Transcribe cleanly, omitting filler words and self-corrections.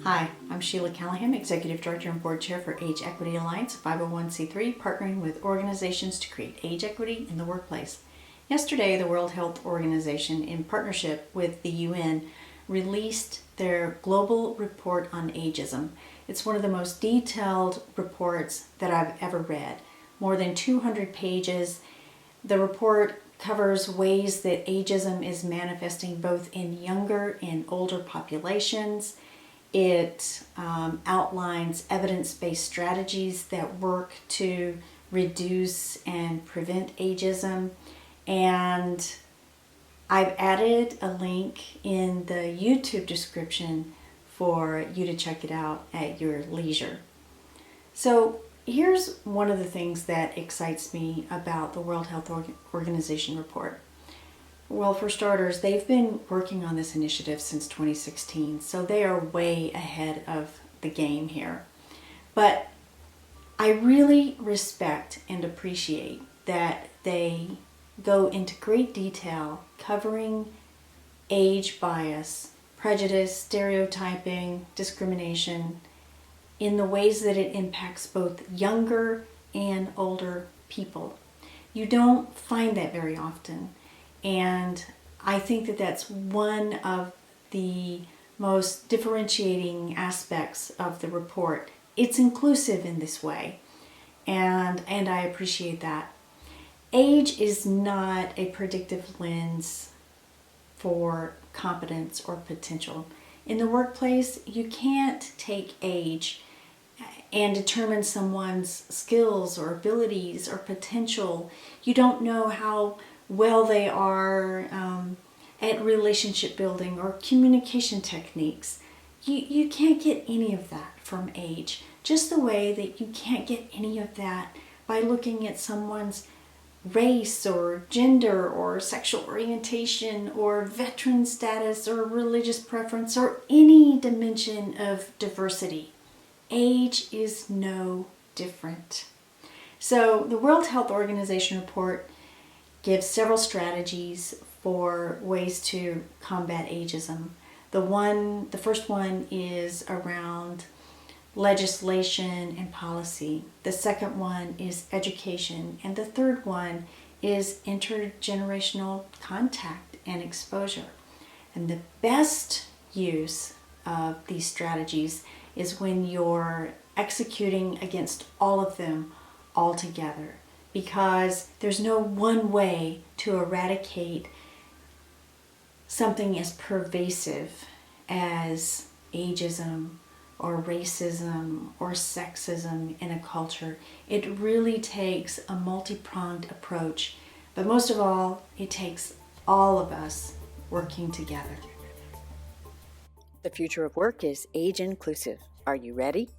Hi, I'm Sheila Callahan, Executive Director and Board Chair for Age Equity Alliance, a 501c3, partnering with organizations to create age equity in the workplace. Yesterday, the World Health Organization, in partnership with the UN, released their global report on ageism. It's one of the most detailed reports that I've ever read. More than 200 pages. The report covers ways that ageism is manifesting both in younger and older populations. It outlines evidence-based strategies that work to reduce and prevent ageism. And I've added a link in the YouTube description for you to check it out at your leisure. So here's one of the things that excites me about the World Health Organization report. Well, for starters, they've been working on this initiative since 2016, so they are way ahead of the game here. But I really respect and appreciate that they go into great detail covering age bias, prejudice, stereotyping, discrimination in the ways that it impacts both younger and older people. You don't find that very often. And I think that that's one of the most differentiating aspects of the report. It's inclusive in this way, and I appreciate that. Age is not a predictive lens for competence or potential. In the workplace, you can't take age and determine someone's skills or abilities or potential. You don't know how well they are at relationship building or communication techniques. You can't get any of that from age, just the way that you can't get any of that by looking at someone's race or gender or sexual orientation or veteran status or religious preference or any dimension of diversity. Age is no different. So the World Health Organization report gives several strategies for ways to combat ageism. The first one is around legislation and policy. The second one is education. And the third one is intergenerational contact and exposure. And the best use of these strategies is when you're executing against all of them all together. Because there's no one way to eradicate something as pervasive as ageism or racism or sexism in a culture. It really takes a multi-pronged approach, but most of all, it takes all of us working together. The future of work is age inclusive. Are you ready?